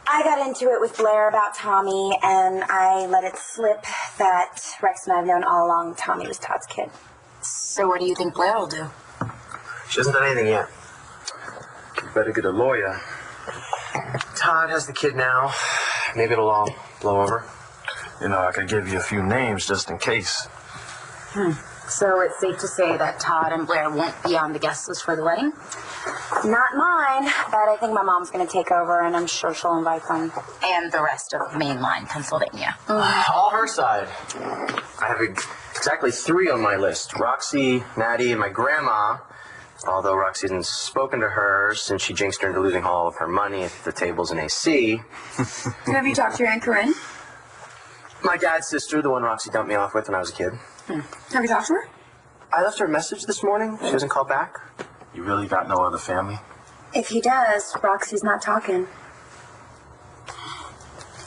I got into it with Blair about Tommy, and I let it slip that Rex and I have known all along Tommy was Todd's kid. So what do you think Blair will do? She hasn't done anything yet. You better get a lawyer. Todd has the kid now. Maybe it'll all blow over. You know, I could give you a few names just in case. So it's safe to say that Todd and Blair won't be on the guest list for the wedding? Not mine, but I think my mom's going to take over, and I'm sure she'll invite them. And the rest of mainline Pennsylvania. All her side. I have exactly 3 on my list. Roxy, Maddie, and my grandma. Although Roxy hasn't spoken to her since she jinxed her into losing all of her money at the tables in AC. Have you talked to your Aunt Corinne? My dad's sister, the one Roxy dumped me off with when I was a kid. Have you talked to her? I left her a message this morning. She hasn't called back. You really got no other family? If he does, Roxy's not talking.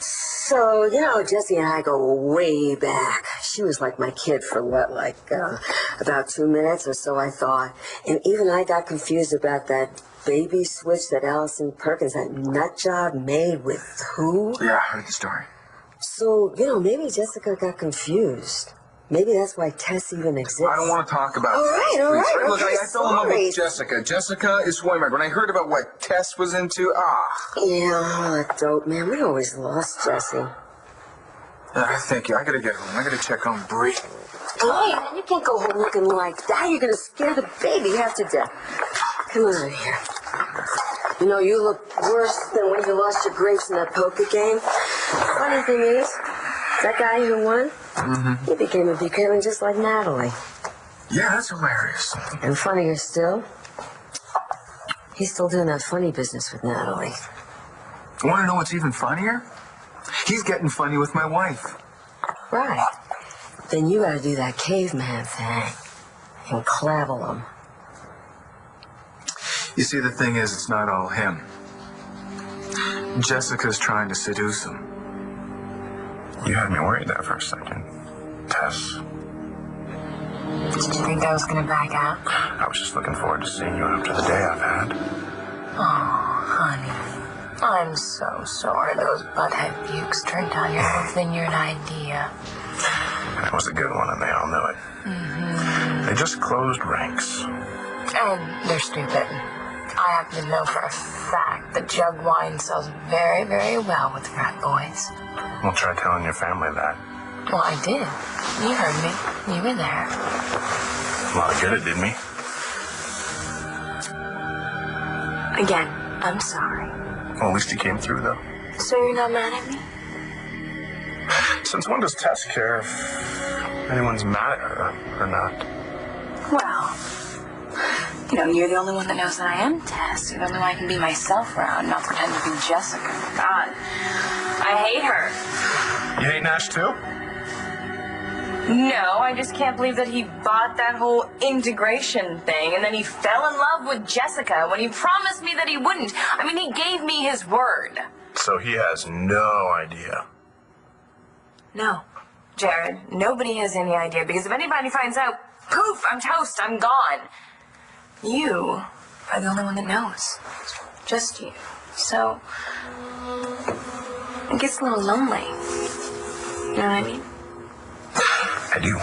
So, you know, Jessie and I go way back. She was like my kid for what, about 2 minutes or so, I thought. And even I got confused about that baby switch that Allison Perkins, that nut job, made with who? Yeah, I heard the story. So, you know, maybe Jessica got confused. Maybe that's why Tess even exists. I don't want to talk about it. All right. Look, Okay, I fell in love with Jessica. Jessica is who I married. When I heard about what Tess was into, Yeah, dope, man. We always lost Jessie. Thank you. I gotta get home. I gotta check on Bree. Hey, man, you can't go home looking like that. You're gonna scare the baby half to death. Come on here. You know, you look worse than when you lost your grapes in that poker game. Funny thing is, that guy who won, he became a Buchanan just like Natalie. Yeah, that's hilarious. And funnier still, he's still doing that funny business with Natalie. Want to know what's even funnier? He's getting funny with my wife. Right. Then you gotta do that caveman thing and clavel him. You see, the thing is, it's not all him. Jessica's trying to seduce him. You had me worried there for a second, Tess. Did you think I was going to back out? I was just looking forward to seeing you after the day I've had. Oh, honey. I'm so sorry those butthead bukes turned down your whole vineyard idea. It was a good one, and they all knew it. They just closed ranks. And they're stupid. I happen to know for a fact that jug wine sells very, very well with frat boys. We'll try telling your family that. Well, I did. You heard me. You were there. A lot of good it did me. Again, I'm sorry. Well, at least you came through, though. So you're not mad at me? Since when does Tess care if anyone's mad at her or not? Well, you know, you're the only one that knows that I am Tess. You're the only one I can be myself around, not pretend to be Jessica. God, I hate her. You hate Nash, too? No, I just can't believe that he bought that whole integration thing and then he fell in love with Jessica when he promised me that he wouldn't. I mean, he gave me his word. So he has no idea. No, Jared, nobody has any idea because if anybody finds out, poof, I'm toast, I'm gone. You are the only one that knows. Just you. So, it gets a little lonely. You know what I mean? I do.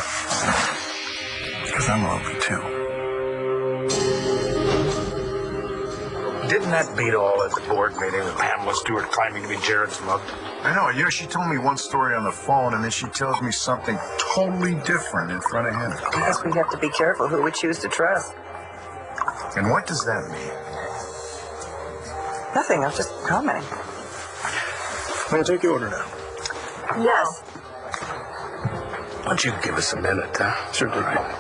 Because I'm lonely, too. Didn't that beat all at the board meeting with Pamela Stewart claiming to be Jared's mother? I know. You know, she told me one story on the phone, and then she tells me something totally different in front of him. I guess we have to be careful who we choose to trust. And what does that mean? Nothing. I was just commenting. May I take your order now? Yes. Why don't you give us a minute, huh? Sure, all right.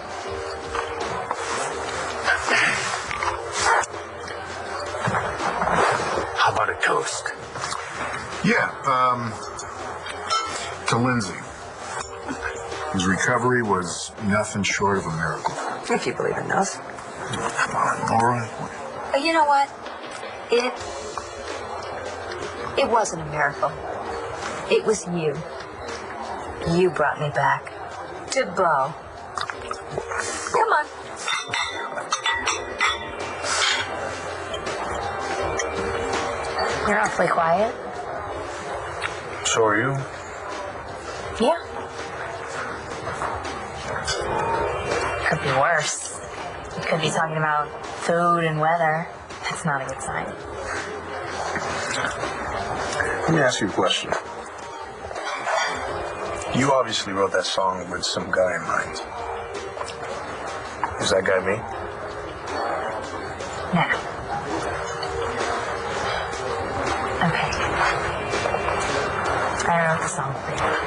How about a toast? Yeah, to Lindsay. His recovery was nothing short of a miracle. If you believe in us. Come on, all right. You know what? It wasn't a miracle. It was you. You brought me back. To Bo. Come on. You're awfully quiet. So are you? Yeah. Could be worse. You could be talking about food and weather. That's not a good sign. Let me ask you a question. You obviously wrote that song with some guy in mind. Is that guy me? No. Okay. I wrote the song for you.